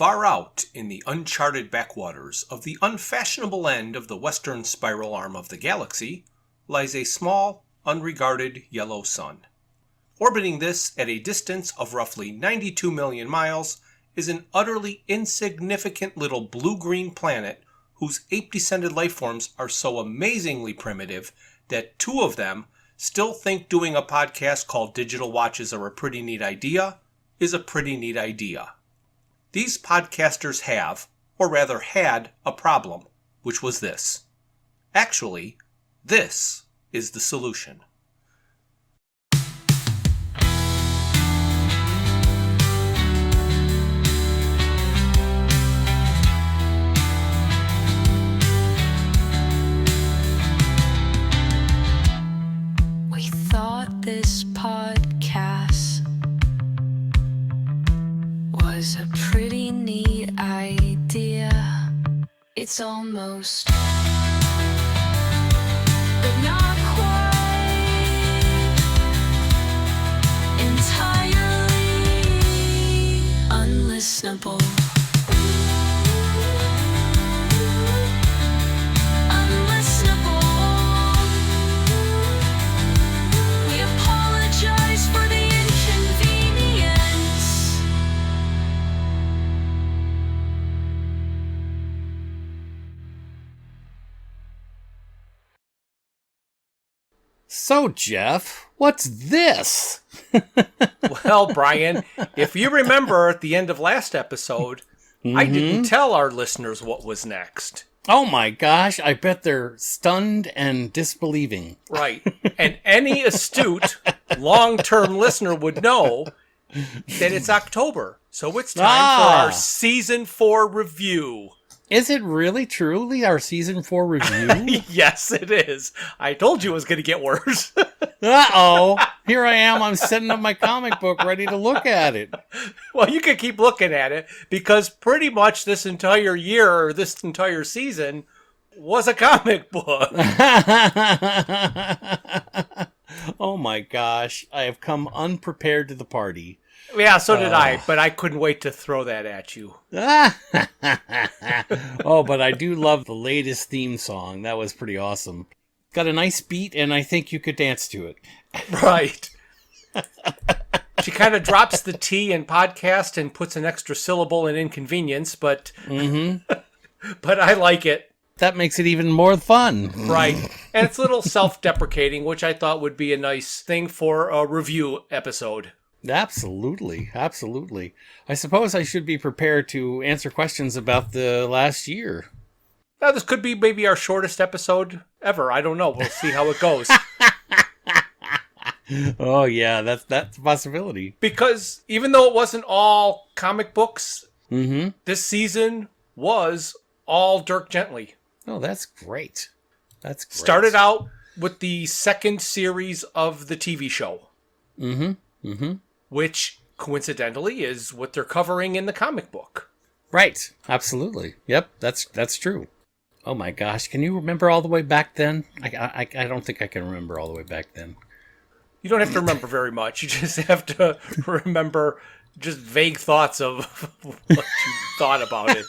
Far out in the uncharted backwaters of the unfashionable end of the western spiral arm of the galaxy lies a small, unregarded yellow sun. Orbiting this at a distance of roughly 92 million miles is an utterly insignificant little blue-green planet whose ape-descended lifeforms are so amazingly primitive that two of them still think doing a podcast called Digital Watches Are a Pretty Neat Idea is a pretty neat idea. These podcasters have, or rather had, a problem, which was this. Actually, this is the solution. We thought this podcast was a pretty neat idea. It's almost, but not quite, entirely unlistenable. We apologize for the inconvenience. So, Jeff, what's this? Well, Brian, if you remember at the end of last episode, I didn't tell our listeners what was next. Oh my gosh, I bet they're stunned and disbelieving. Right. And any astute, long-term listener would know that it's October. So it's time for our Season 4 review. Is it really truly our Season 4 review? Yes, it is. I told you it was going to get worse. Uh-oh. Here I am. I'm setting up my comic book ready to look at it. Well, you can keep looking at it because pretty much this entire year or this entire season was a comic book. Oh my gosh. I have come unprepared to the party. Yeah, so did I, but I couldn't wait to throw that at you. Oh, but I do love the latest theme song. That was pretty awesome. Got a nice beat, and I think you could dance to it. Right. She kind of drops the T in podcast and puts an extra syllable in inconvenience, but but I like it. That makes it even more fun. Right. And it's a little self-deprecating, which I thought would be a nice thing for a review episode. Absolutely. Absolutely. I suppose I should be prepared to answer questions about the last year. Now, this could be maybe our shortest episode ever. I don't know. We'll see how it goes. Oh, yeah, that's a possibility. Because even though it wasn't all comic books, this season was all Dirk Gently. Oh, that's great. That's great. Started out with the second series of the TV show. Which, coincidentally, is what they're covering in the comic book. Right. Absolutely. Yep, that's true. Oh my gosh, can you remember all the way back then? I don't think I can remember all the way back then. You don't have to remember very much. You just have to remember just vague thoughts of what you thought about it.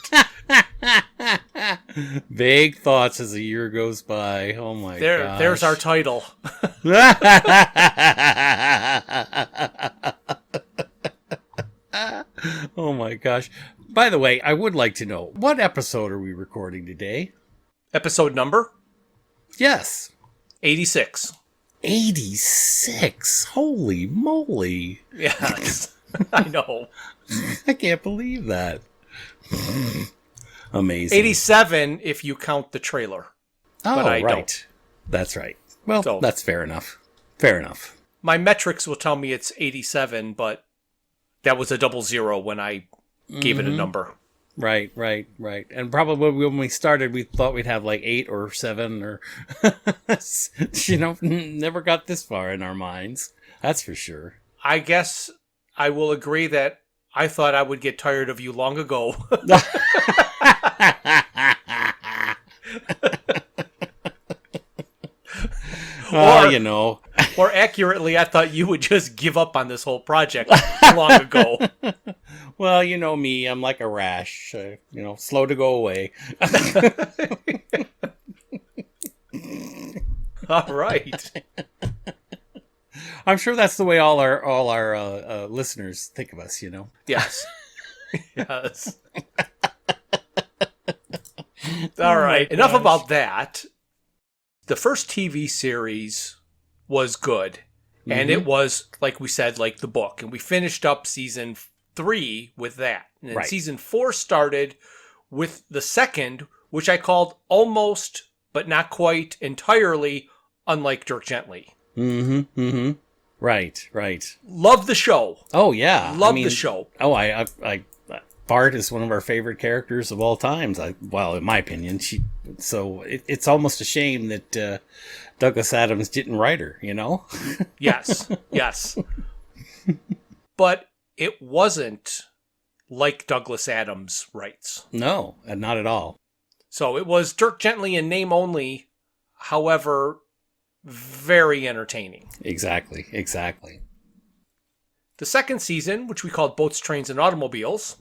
Vague thoughts as the year goes by. Oh my gosh. There's our title. Oh my gosh. By the way, I would like to know, what episode are we recording today? Episode number? Yes. 86. 86. Holy moly. Yes. I know. I can't believe that. Amazing. 87 if you count the trailer. Oh, but I right. don't. That's right. Well, So- that's fair enough. Fair enough. My metrics will tell me it's 87, but that was a 00 when I gave it a number. Right. And probably when we started, we thought we'd have like 8 or 7 or, never got this far in our minds. That's for sure. I guess I will agree that I thought I would get tired of you long ago. Or accurately, I thought you would just give up on this whole project long ago. Well, you know me, I'm like a rash, slow to go away. All right. I'm sure that's the way all our listeners think of us, Yes. Yes. All right. Enough about that. The first TV series was good. And it was, like we said, like the book. And we finished up season 3 with that. And then season 4 started with the second, which I called almost, but not quite entirely, unlike Dirk Gently. Mm-hmm. Mm-hmm. Right. Love the show. Oh yeah. Love the show. Oh, I Bart is one of our favorite characters of all times. Well, in my opinion, it's almost a shame that Douglas Adams didn't write her. Yes. But it wasn't like Douglas Adams writes. No, not at all. So it was Dirk Gently in name only. However, very entertaining. Exactly. The second season, which we called Boats, Trains, and Automobiles,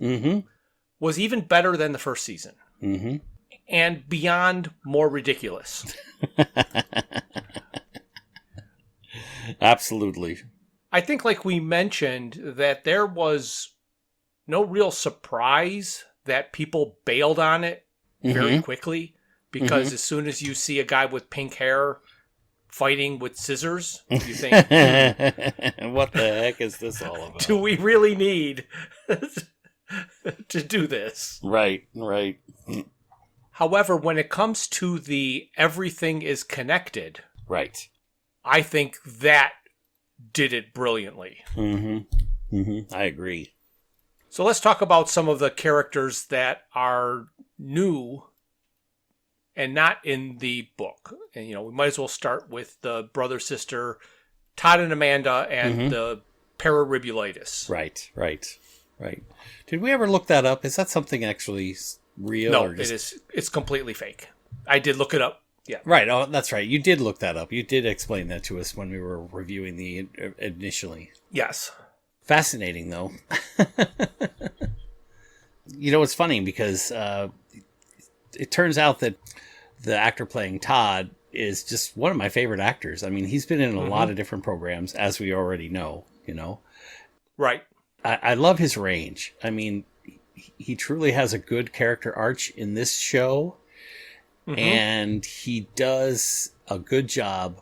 was even better than the first season. Mm-hmm. And beyond more ridiculous. Absolutely. I think, like we mentioned, that there was no real surprise that people bailed on it very quickly. Because as soon as you see a guy with pink hair fighting with scissors, you think, what the heck is this all about? Do we really need to do this? Right. However, when it comes to the everything is connected, right, I think that did it brilliantly. I agree. So let's talk about some of the characters that are new and not in the book. And, we might as well start with the brother-sister, Todd and Amanda, and the pararibulitis. Right. Did we ever look that up? Is that something actually real? No, it is. It's completely fake. I did look it up. Yeah. Right. Oh, that's right. You did look that up. You did explain that to us when we were reviewing the initially. Yes. Fascinating, though. It's funny because it turns out that the actor playing Todd is just one of my favorite actors. I mean, he's been in a lot of different programs, as we already know, Right. I love his range. I mean, he truly has a good character arc in this show, and he does a good job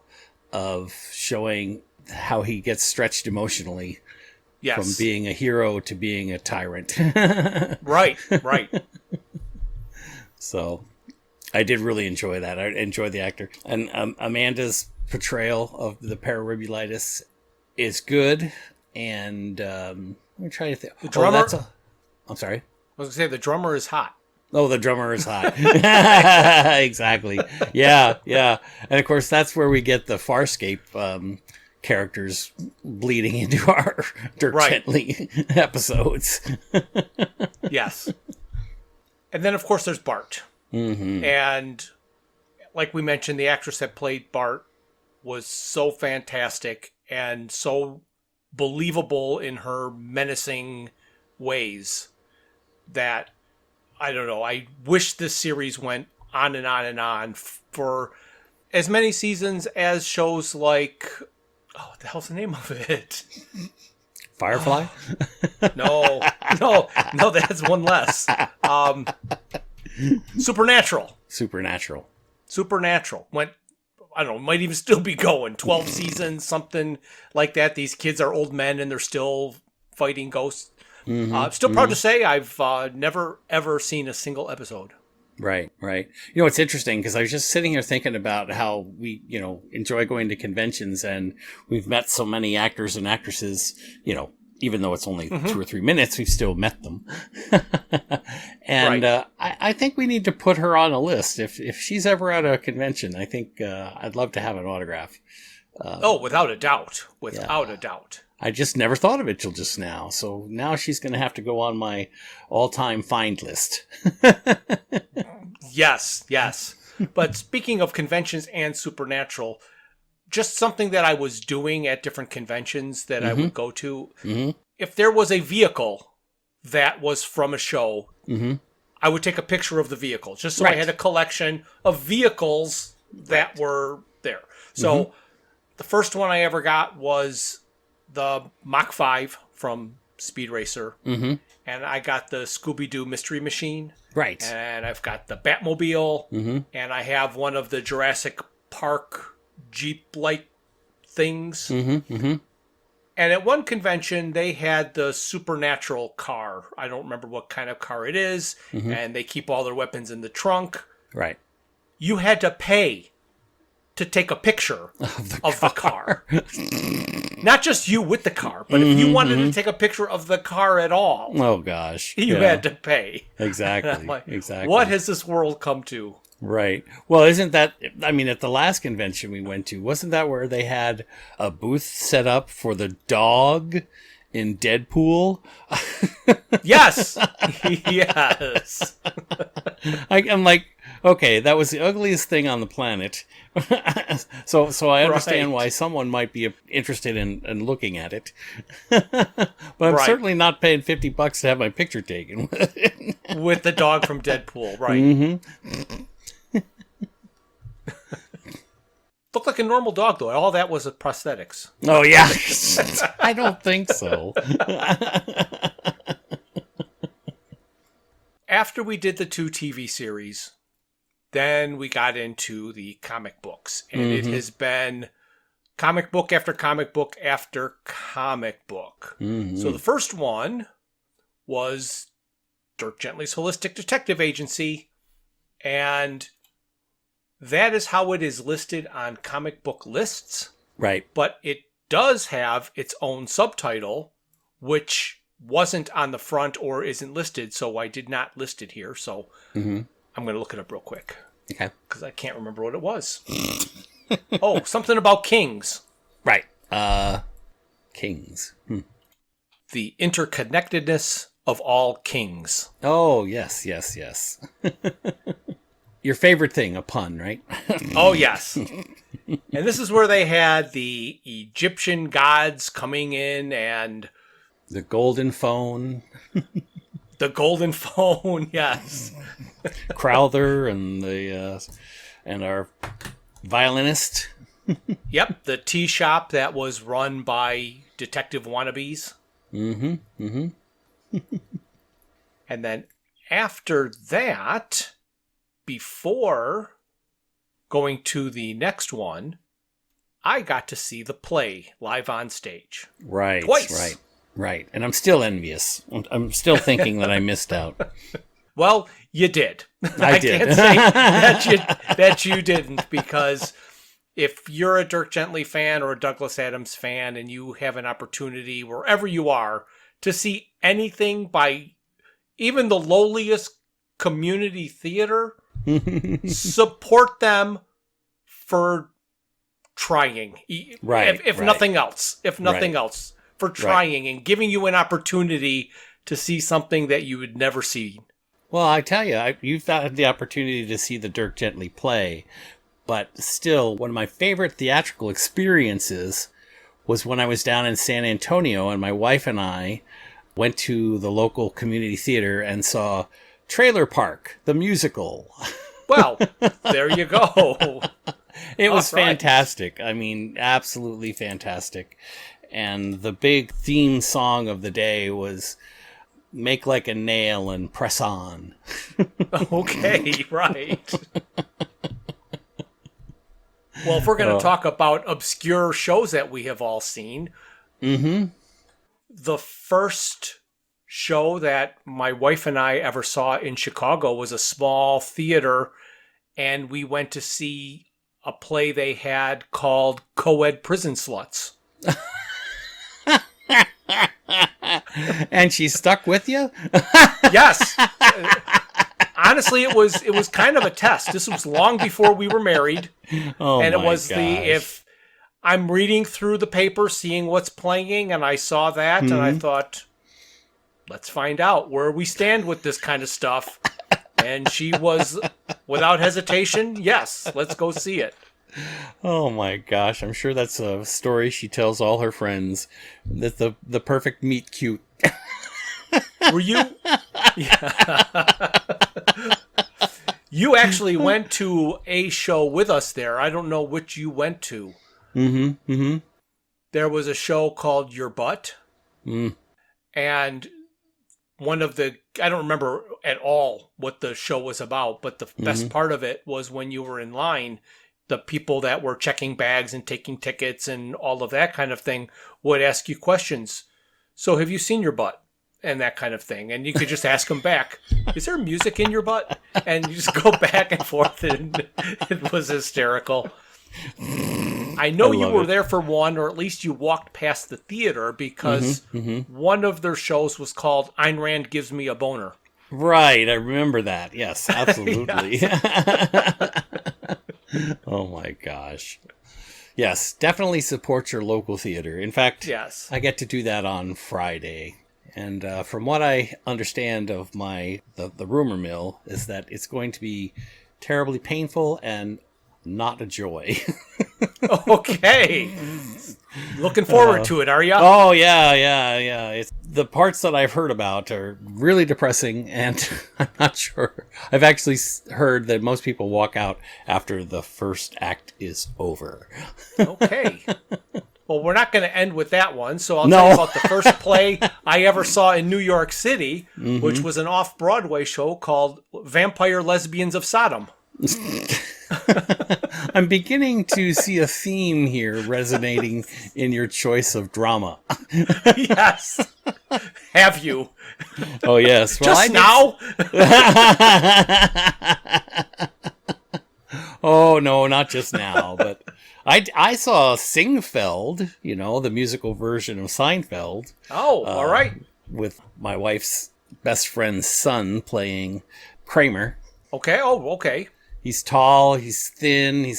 of showing how he gets stretched emotionally from being a hero to being a tyrant. Right. So I did really enjoy that. I enjoyed the actor. And Amanda's portrayal of the pararibulitis is good. And I'm trying to think. The drummer... I'm sorry? I was going to say, the drummer is hot. Oh, the drummer is hot. Exactly. Yeah. And of course, that's where we get the Farscape characters bleeding into our Dirk Gently episodes. Yes. And then, of course, there's Bart. And like we mentioned, the actress that played Bart was so fantastic and so believable in her menacing ways that, I don't know, I wish this series went on and on and on for as many seasons as shows like, what the hell's the name of it? Firefly? No, that's one less. Supernatural went, I don't know, might even still be going 12 seasons, something like that. These kids are old men and they're still fighting ghosts. Still proud to say I've never ever seen a single episode. Right. It's interesting because I was just sitting here thinking about how we, enjoy going to conventions, and we've met so many actors and actresses, even though it's only 2 or 3 minutes, we've still met them. And I think we need to put her on a list. If she's ever at a convention, I think I'd love to have an autograph. Without a doubt. Without a doubt. I just never thought of it till just now. So now she's going to have to go on my all-time find list. Yes. But speaking of conventions and Supernatural, just something that I was doing at different conventions that I would go to. If there was a vehicle that was from a show, I would take a picture of the vehicle, just so I Right. had a collection of vehicles that were there. So the first one I ever got was the Mach 5 from Speed Racer. And I got the Scooby-Doo Mystery Machine. Right. And I've got the Batmobile. And I have one of the Jurassic Park Jeep-like things. And at one convention, they had the supernatural car. I don't remember what kind of car it is. And they keep all their weapons in the trunk. Right. You had to pay to take a picture of the car. Not just you with the car, but if you wanted to take a picture of the car at all, Oh, gosh. you Yeah. had to pay. Exactly. And I'm like, Exactly. what has this world come to? Right. Well, isn't that, I mean, at the last convention we went to, wasn't that where they had a booth set up for the dog in Deadpool? Yes. Yes. I'm like, okay, that was the ugliest thing on the planet. so I understand Right. why someone might be interested in looking at it. But I'm Right. certainly not paying $50 to have my picture taken with it. With the dog from Deadpool, right. Looked like a normal dog, though. All that was prosthetics. Oh, yeah. I don't think so. After we did the 2 TV series, then we got into the comic books. And it has been comic book after comic book after comic book. So the first one was Dirk Gently's Holistic Detective Agency. And that is how it is listed on comic book lists. Right. But it does have its own subtitle, which wasn't on the front or isn't listed, so I did not list it here. So I'm going to look it up real quick Okay. because I can't remember what it was. Oh, something about kings. Right. Kings. The interconnectedness of all kings. Oh, yes. Your favorite thing, a pun, right? Oh, yes. And this is where they had the Egyptian gods coming in and The golden phone, the golden phone, yes. Crowther, and and our violinist. Yep, the tea shop that was run by detective wannabes. And then after that, before going to the next one, I got to see the play live on stage. Right. Twice. Right. And I'm still envious. I'm still thinking that I missed out. Well, you did. I did. Can't say that you didn't, because if you're a Dirk Gently fan or a Douglas Adams fan and you have an opportunity wherever you are to see anything by even the lowliest community theater, support them for trying. Right, If right. nothing else. If nothing Right. else. For trying and giving you an opportunity to see something that you would never see. Well, I tell you, you've had the opportunity to see the Dirk Gently play, but still, one of my favorite theatrical experiences was when I was down in San Antonio and my wife and I went to the local community theater and saw Trailer Park, the musical. Well, there you go. It was All right. fantastic. I mean, absolutely fantastic. And the big theme song of the day was Make Like a Nail and Press On. Okay, right. Well, if we're going to talk about obscure shows that we have all seen, the first show that my wife and I ever saw in Chicago was a small theater, and we went to see a play they had called Co-ed Prison Sluts. And she stuck with you? Yes. Honestly, it was kind of a test. This was long before we were married. Oh, And it my was gosh. if I'm reading through the paper, seeing what's playing, and I saw that, and I thought, let's find out where we stand with this kind of stuff. And she was, without hesitation, yes, let's go see it. Oh my gosh, I'm sure that's a story she tells all her friends. That the perfect meet cute. Were you? You actually went to a show with us there. I don't know which you went to. Mm-hmm. Mm-hmm. There was a show called Your Butt. Mm. And one of the, I don't remember at all what the show was about, but the best part of it was when you were in line, the people that were checking bags and taking tickets and all of that kind of thing would ask you questions. So have you seen your butt? And that kind of thing. And you could just ask them back, is there music in your butt? And you just go back and forth, and it was hysterical. I know you were there for one, or at least you walked past the theater, because one of their shows was called Ayn Rand Gives Me a Boner. Right, I remember that. Yes, absolutely. Oh my gosh. Yes, definitely support your local theater. In fact, yes. I get to do that on Friday. And from what I understand of the rumor mill is that it's going to be terribly painful and not a joy. Okay. Looking forward to it, are you? Oh, yeah. It's the parts that I've heard about are really depressing, and I'm not sure. I've actually heard that most people walk out after the first act is over. Okay. Well, we're not going to end with that one, so I'll tell you about the first play I ever saw in New York City, which was an off-Broadway show called Vampire Lesbians of Sodom. I'm beginning to see a theme here resonating in your choice of drama. Yes. Have you? Oh, yes. Well, Just now? Oh, no, not just now, but I saw Seinfeld, the musical version of Seinfeld. Oh, all right. With my wife's best friend's son playing Kramer. Okay. Oh, okay. He's tall, he's thin,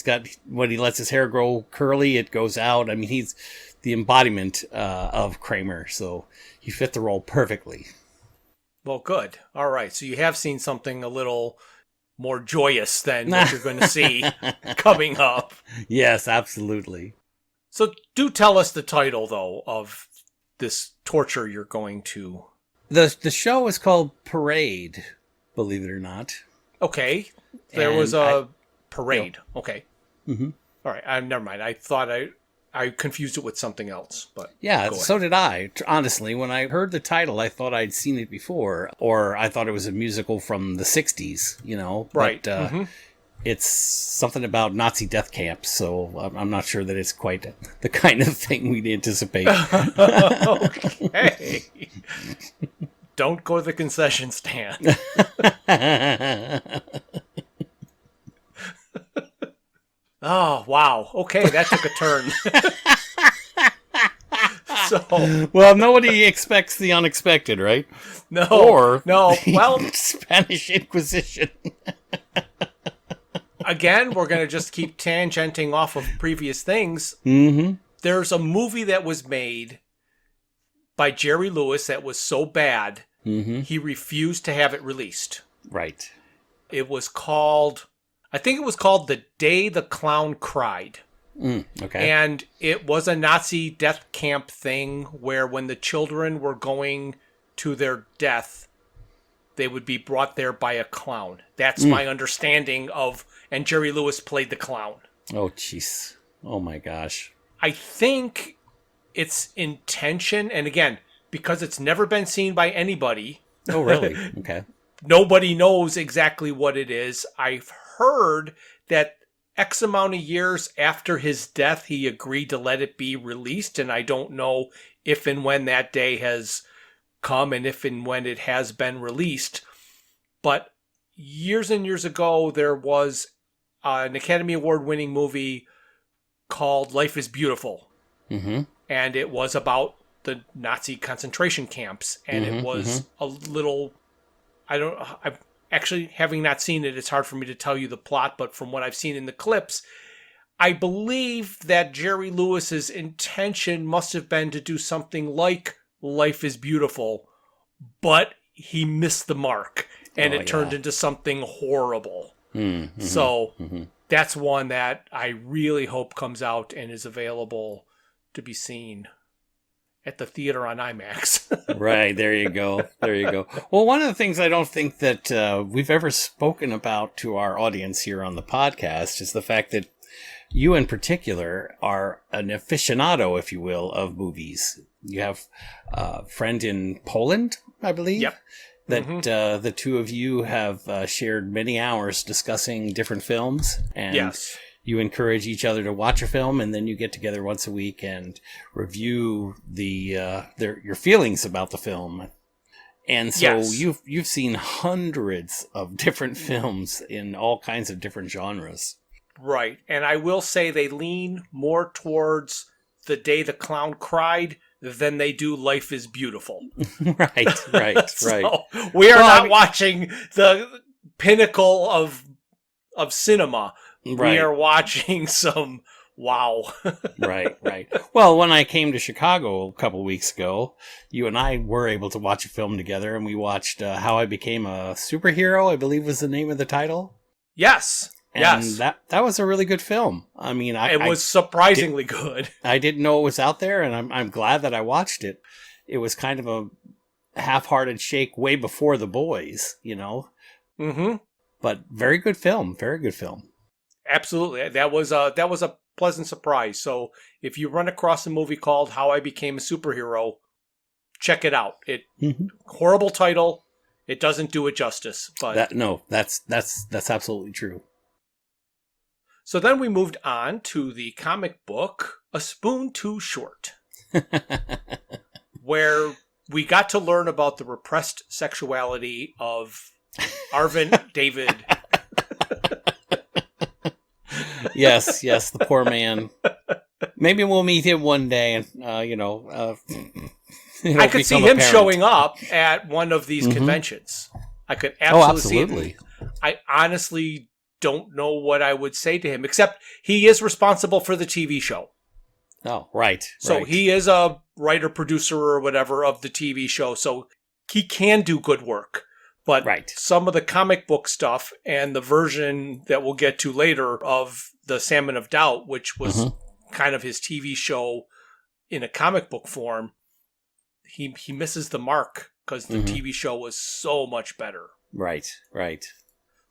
when he lets his hair grow curly, it goes out. I mean, he's the embodiment of Kramer, so he fit the role perfectly. Well, good. All right. So you have seen something a little more joyous than what you're going to see coming up. Yes, absolutely. So do tell us the title, though, of this torture you're going to... The show is called Parade, believe it or not. Okay. There was a parade. Okay. Mm-hmm. All right. Never mind. I thought I confused it with something else. But yeah, so did I. Honestly, when I heard the title, I thought I'd seen it before, or I thought it was a musical from the 60s, Right. But it's something about Nazi death camps, so I'm not sure that it's quite the kind of thing we'd anticipate. Okay. Don't go to the concession stand. Oh, wow. Okay, that took a turn. Well, nobody expects the unexpected, right? No. Or no. The well, Spanish Inquisition. Again, we're going to just keep tangenting off of previous things. Mm-hmm. There's a movie that was made by Jerry Lewis that was so bad, he refused to have it released. Right. It was called... I think it was called The Day the Clown Cried. Okay. And it was a Nazi death camp thing where when the children were going to their death, they would be brought there by a clown. That's my understanding of... And Jerry Lewis played the clown. Oh, jeez. Oh, my gosh. I think its intention, and again, because it's never been seen by anybody... Oh, really? Okay. Nobody knows exactly what it is. I've heard that X amount of years after his death, he agreed to let it be released, and I don't know if and when that day has come and if and when it has been released. But years and years ago, there was an Academy Award-winning movie called Life is Beautiful. Mm-hmm. And it was about the Nazi concentration camps, and it was a little... I'm actually, having not seen it, it's hard for me to tell you the plot, but from what I've seen in the clips, I believe that Jerry Lewis's intention must have been to do something like Life is Beautiful, but he missed the mark, and it turned into something horrible. So that's one that I really hope comes out and is available to be seen. at the theater on IMAX. Right, there you go. There you go. Well, one of the things I don't think that we've ever spoken about to our audience here on the podcast is the fact that you in particular are an aficionado, if you will, of movies. You have a friend in Poland, I believe. Yep. That the two of you have shared many hours discussing different films. And Yes. you encourage each other to watch a film, and then you get together once a week and review your feelings about the film. And so Yes. you've seen hundreds of different films in all kinds of different genres. Right. And I will say they lean more towards The Day the Clown Cried than they do Life is Beautiful. Right. So we are not watching the pinnacle of cinema. Right. We are watching some wow. Right. Well, when I came to Chicago a couple weeks ago, you and I were able to watch a film together, and we watched How I Became a Superhero, I believe was the name of the title. Yes. And yes. that was a really good film. I mean, it was surprisingly good. I didn't know it was out there, and I'm glad that I watched it. It was kind of a half-hearted shake way before The Boys, you know. Mm-hmm. But very good film. Very good film. Absolutely. That was a pleasant surprise. So if you run across a movie called How I Became a Superhero, check it out. Horrible title. It doesn't do it justice. But that's absolutely true. So then we moved on to the comic book A Spoon Too Short, where we got to learn about the repressed sexuality of Arvin David. Yes, the poor man. Maybe we'll meet him one day, and I could see him showing up at one of these conventions. I could absolutely see him. I honestly don't know what I would say to him, except he is responsible for the TV show. Oh, right. So he is a writer, producer, or whatever of the TV show, so he can do good work. But some of the comic book stuff and the version that we'll get to later of the Salmon of Doubt, which was kind of his TV show in a comic book form, he misses the mark because the TV show was so much better. Right.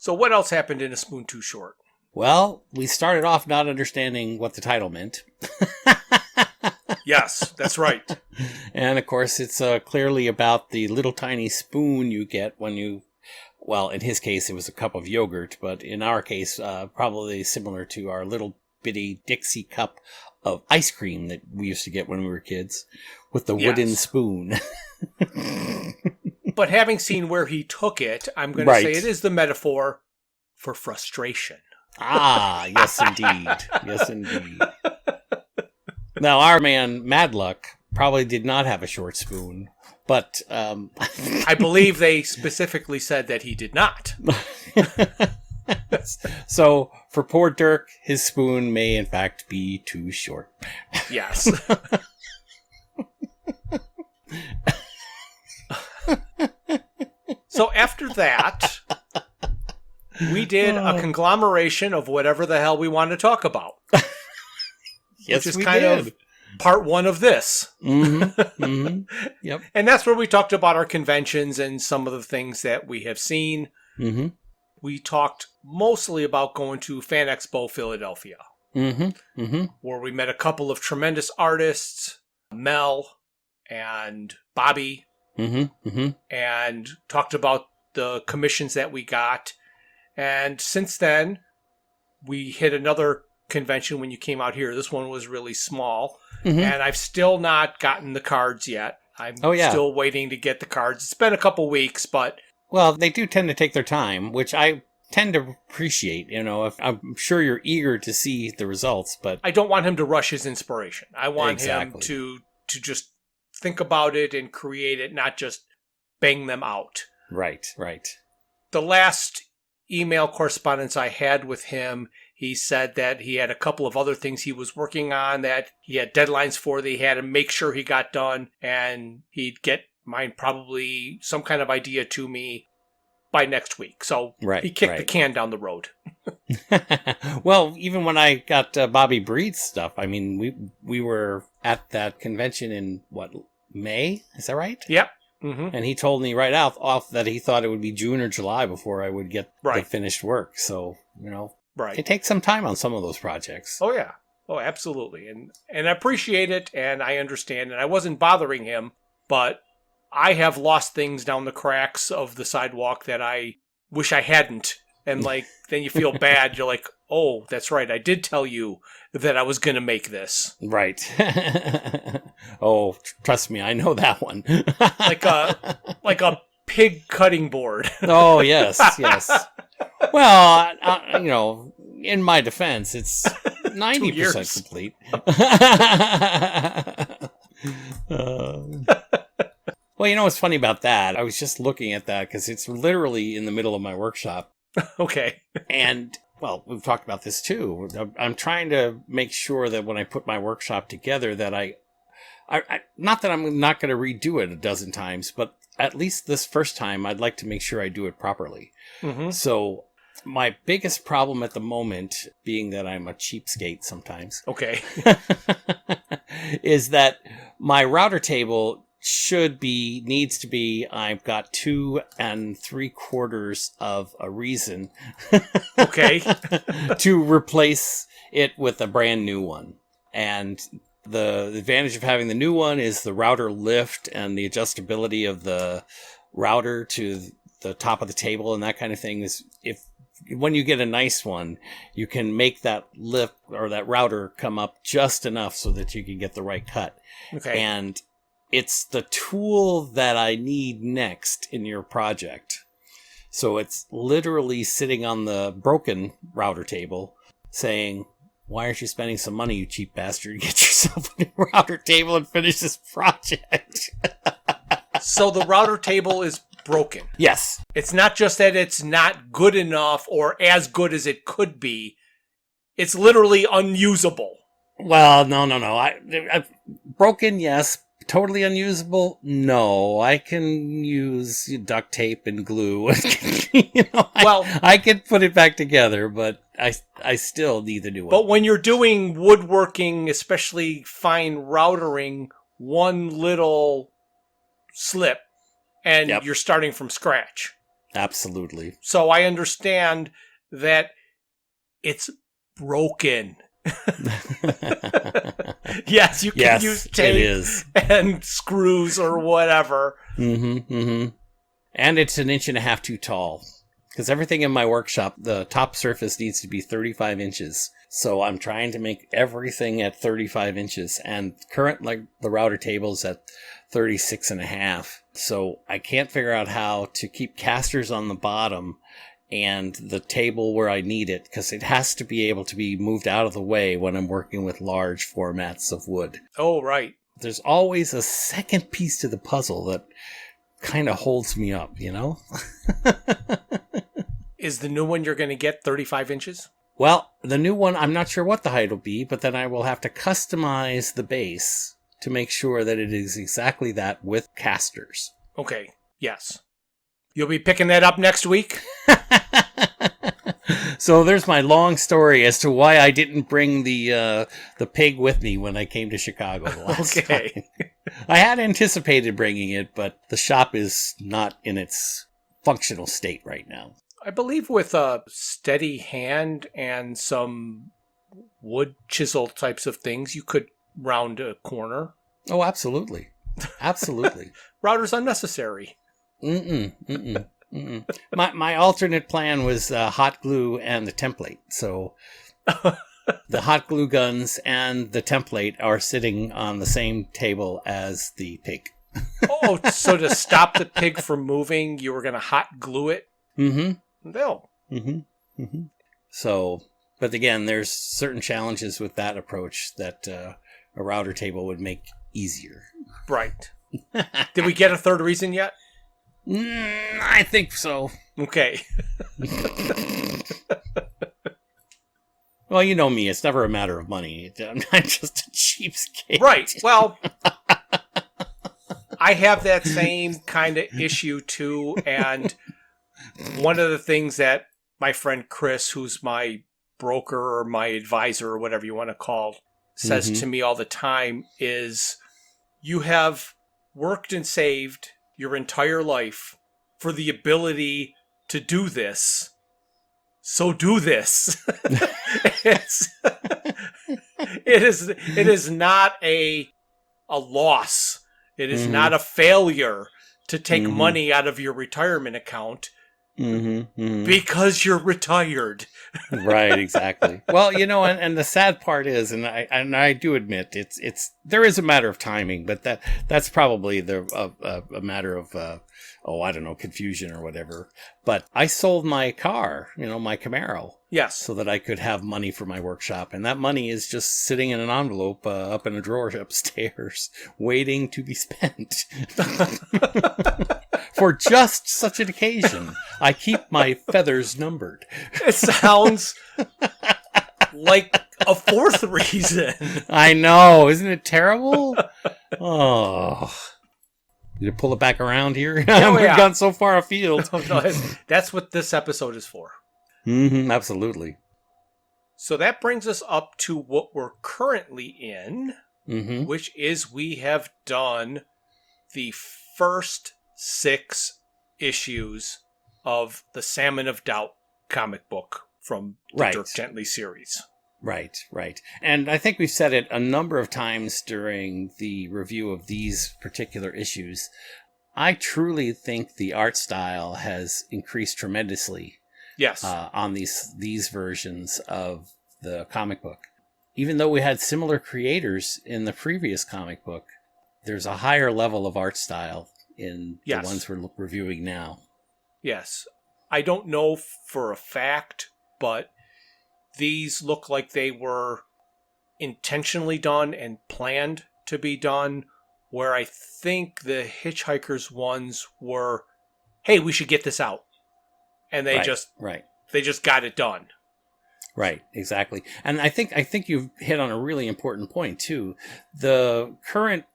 So what else happened in A Spoon Too Short? Well, we started off not understanding what the title meant. Yes, that's right. And of course, it's clearly about the little tiny spoon you get when you, well, in his case, it was a cup of yogurt, but in our case, probably similar to our little bitty Dixie cup of ice cream that we used to get when we were kids with the wooden spoon. But having seen where he took it, I'm going to say it is the metaphor for frustration. Ah, yes, indeed. Yes, indeed. Now, our man, Madluck, probably did not have a short spoon, but... I believe they specifically said that he did not. So, for poor Dirk, his spoon may in fact be too short. Yes. So after that, we did a conglomeration of whatever the hell we wanted to talk about. Yes, which is kind of part one of this. Yep. And that's where we talked about our conventions and some of the things that we have seen. We talked mostly about going to Fan Expo Philadelphia, where we met a couple of tremendous artists, Mel and Bobby, and talked about the commissions that we got. And since then, we hit another convention when you came out here. This one was really small, and I've still not gotten the cards yet. I'm still waiting to get the cards. It's been a couple weeks, but... Well, they do tend to take their time, which I tend to appreciate. You know, if I'm sure you're eager to see the results, but... I don't want him to rush his inspiration. I want him to just think about it and create it, not just bang them out. Right. The last email correspondence I had with him, he said that he had a couple of other things he was working on that he had deadlines for that he had to make sure he got done, and he'd get probably some kind of idea to me by next week. So he kicked the can down the road. Well, even when I got Bobby Breed's stuff, I mean, we were at that convention in, May? Is that right? Yep. Mm-hmm. And he told me right off that he thought it would be June or July before I would get the finished work. So, it takes some time on some of those projects. Oh, yeah. Oh, absolutely. And I appreciate it, and I understand. And I wasn't bothering him, but I have lost things down the cracks of the sidewalk that I wish I hadn't. And, then you feel bad. You're like, oh, that's right. I did tell you that I was going to make this. Right. Oh, trust me, I know that one. like a pig cutting board. Oh, yes. Well, in my defense, it's 90% complete. Well, what's funny about that? I was just looking at that because it's literally in the middle of my workshop. Okay. And, well, we've talked about this too. I'm trying to make sure that when I put my workshop together that I not that I'm not going to redo it a dozen times, but at least this first time, I'd like to make sure I do it properly. Mm-hmm. So my biggest problem at the moment, being that I'm a cheapskate sometimes, okay, is that my router table needs to be, I've got 2 3/4 of a reason okay, to replace it with a brand new one. And the advantage of having the new one is the router lift and the adjustability of the router to the top of the table and that kind of thing is when you get a nice one, you can make that lift or that router come up just enough so that you can get the right cut. Okay. And it's the tool that I need next in your project. So it's literally sitting on the broken router table saying, why aren't you spending some money, you cheap bastard? Get yourself a new router table and finish this project. So the router table is broken. Yes. It's not just that it's not good enough or as good as it could be. It's literally unusable. Well, no. I broken, yes. Totally unusable? No. I can use duct tape and glue. I can put it back together, but I still need the new one. But when you're doing woodworking, especially fine routering, one little slip and you're starting from scratch. Absolutely. So I understand that it's broken. Yes, you can use tape and screws or whatever. And it's 1.5 inches too tall. Because everything in my workshop, the top surface needs to be 35 inches. So I'm trying to make everything at 35 inches. And the router table's at 36.5. So I can't figure out how to keep casters on the bottom and the table where I need it, because it has to be able to be moved out of the way when I'm working with large formats of wood. Oh, right. There's always a second piece to the puzzle that kind of holds me up, Is the new one you're going to get 35 inches? Well, the new one, I'm not sure what the height will be, but then I will have to customize the base to make sure that it is exactly that with casters. Okay, yes. You'll be picking that up next week? So there's my long story as to why I didn't bring the pig with me when I came to Chicago last time. I had anticipated bringing it, but the shop is not in its functional state right now. I believe with a steady hand and some wood chisel types of things, you could round a corner. Oh, absolutely. Absolutely. Router's unnecessary. My alternate plan was hot glue and the template. So the hot glue guns and the template are sitting on the same table as the pig. Oh, so to stop the pig from moving, you were going to hot glue it? Mm-hmm. No. Mm-hmm. Mm-hmm. So, but again, there's certain challenges with that approach that a router table would make easier. Right. Did we get a third reason yet? I think so. Okay. Well, you know me. It's never a matter of money. I'm just a cheapskate. Right. Well, I have that same kind of issue too, and one of the things that my friend Chris, who's my broker or my advisor or whatever you want to call, says to me all the time is, you have worked and saved your entire life for the ability to do this. So do this. It is not a loss. It is not a failure to take money out of your retirement account because you're retired. Right, exactly. Well, and the sad part is, and I do admit it's there is a matter of timing, but that's probably a matter of I don't know, confusion or whatever. But I sold my car, my Camaro. Yes. So that I could have money for my workshop. And that money is just sitting in an envelope up in a drawer upstairs, waiting to be spent. For just such an occasion. I keep my feathers numbered. It sounds like a fourth reason. I know. Isn't it terrible? Oh. Did you pull it back around here? We've gone so far afield. No, that's what this episode is for. Absolutely. So that brings us up to what we're currently in, which is we have done the first 6 issues of the Salmon of Doubt comic book from the Dirk Gently series. Right. And I think we've said it a number of times during the review of these particular issues. I truly think the art style has increased tremendously. Yes. On these versions of the comic book. Even though we had similar creators in the previous comic book, there's a higher level of art style in the ones we're reviewing now. Yes. I don't know for a fact, but these look like they were intentionally done and planned to be done, where I think the Hitchhikers ones were, hey, we should get this out. And they just got it done. Right, exactly. And I think you've hit on a really important point too. The current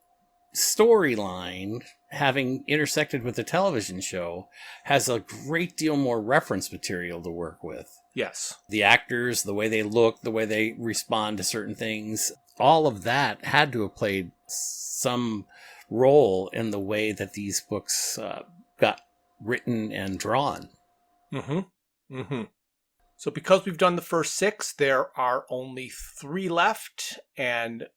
storyline, having intersected with the television show, has a great deal more reference material to work with. Yes. The actors, the way they look, the way they respond to certain things, all of that had to have played some role in the way that these books got written and drawn. So because we've done the first 6, there are only 3 left, and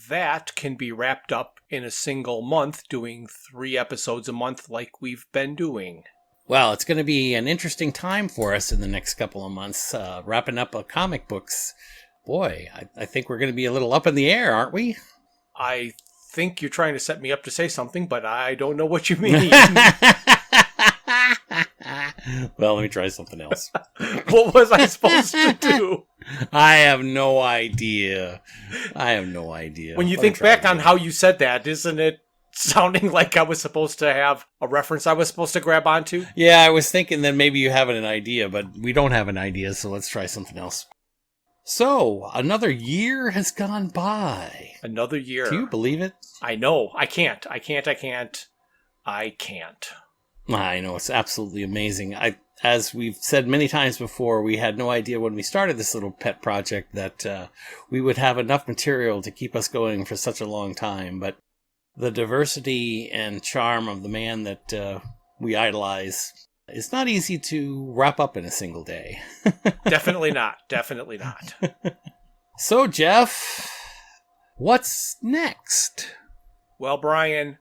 that can be wrapped up in a single month, doing 3 episodes a month like we've been doing. Well, it's going to be an interesting time for us in the next couple of months, wrapping up comic books. Boy, I think we're going to be a little up in the air, aren't we? I think you're trying to set me up to say something, but I don't know what you mean. Well, let me try something else. What was I supposed to do? I have no idea. When you think back on how you said that, isn't it sounding like I was supposed to have a reference I was supposed to grab onto? Yeah, I was thinking that maybe you have an idea, but we don't have an idea, so let's try something else. So, another year has gone by. Another year. Do you believe it? I know. I can't. I know, it's absolutely amazing. As we've said many times before, we had no idea when we started this little pet project that we would have enough material to keep us going for such a long time. But the diversity and charm of the man that we idolize is not easy to wrap up in a single day. Definitely not. So, Jeff, what's next? Well, Brian,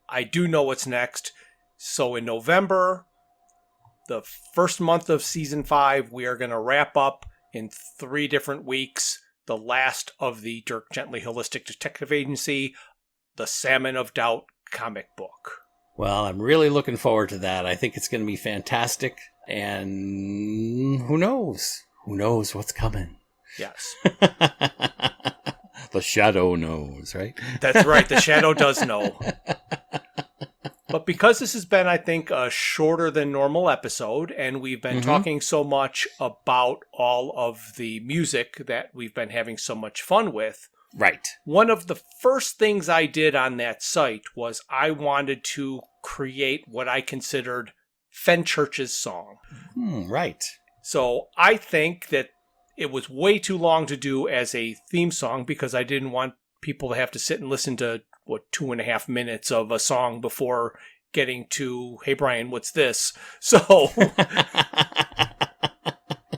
I do know what's next. So in November, the first month of season 5, we are going to wrap up in 3 different weeks the last of the Dirk Gently Holistic Detective Agency, the Salmon of Doubt comic book. Well, I'm really looking forward to that. I think it's going to be fantastic. And who knows? Who knows what's coming? Yes. The shadow knows, right? That's right. The shadow does know. But because this has been, I think, a shorter than normal episode, and we've been talking so much about all of the music that we've been having so much fun with. Right. One of the first things I did on that site was I wanted to create what I considered Fenchurch's song. Right. So I think that it was way too long to do as a theme song because I didn't want people to have to sit and listen to, 2.5 minutes of a song before getting to, hey, Brian, what's this? So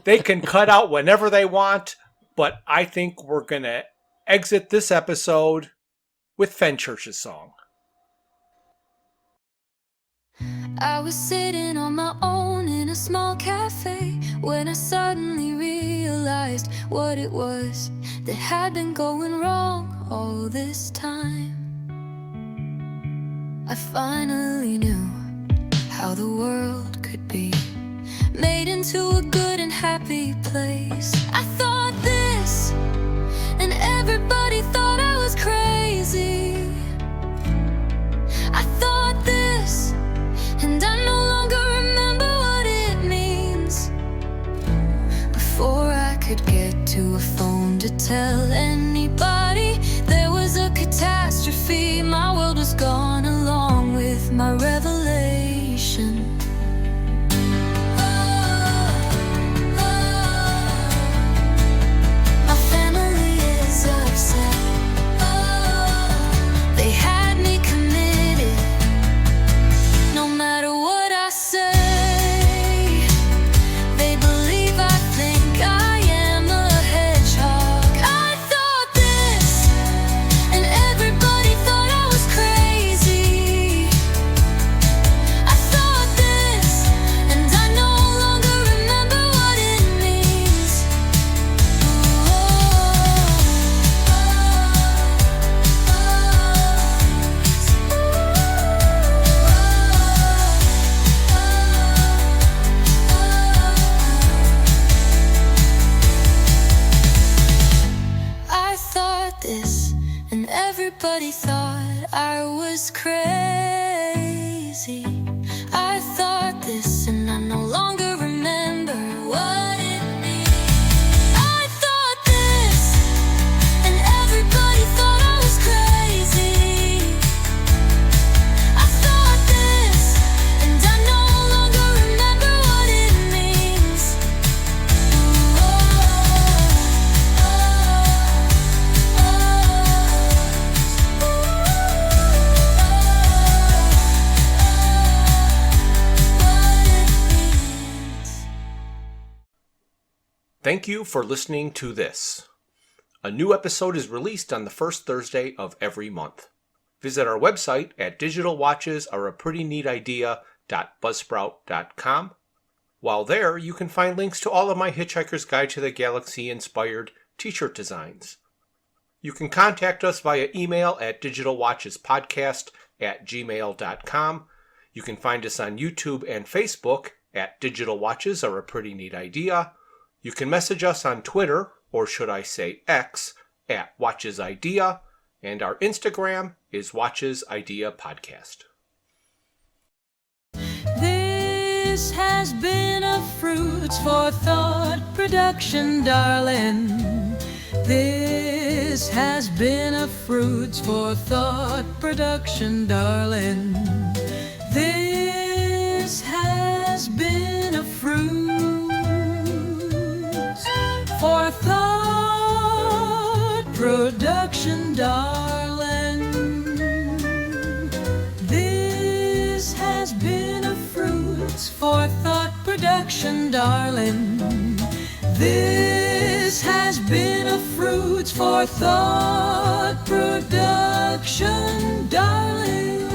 they can cut out whenever they want, but I think we're going to exit this episode with Fenchurch's song. I was sitting on my own in a small cafe when I suddenly realized what it was that had been going wrong all this time. I finally knew how the world could be made into a good and happy place. I thought this, and everybody thought I was crazy. I thought this, and I no longer remember what it means. Before I could get to a phone to tell anybody there was a catastrophe, my world was gone along with my revelation. My family is upset. They had me committed. No matter what I say, they believe I think I am a hedgehog. I thought this, and everybody thought I was crazy. I thought this, and I no longer remember what it means. I thought this, and everybody thought I was crazy. I thought this, and I no longer remember what it means. I thought this, and everybody thought I was crazy. I thought this, and I no longer remember what it means. Thank you for listening to this. A new episode is released on the first Thursday of every month. Visit our website at digitalwatchesareaprettyneatidea.buzzsprout.com. While there, you can find links to all of my Hitchhiker's Guide to the Galaxy inspired t-shirt designs. You can contact us via email at digitalwatchespodcast@gmail.com. You can find us on YouTube and Facebook at Digital Watches Are a Pretty Neat Idea. You can message us on Twitter, or should I say X, at Watches Idea, and our Instagram is Watches Idea Podcast. This has been a Fruits for Thought production, darling. This has been a Fruits for Thought production, darling. This has been a Fruits for Thought production, darling. This has been a Fruits for Thought production, darling. This has been a Fruits for Thought production, darling.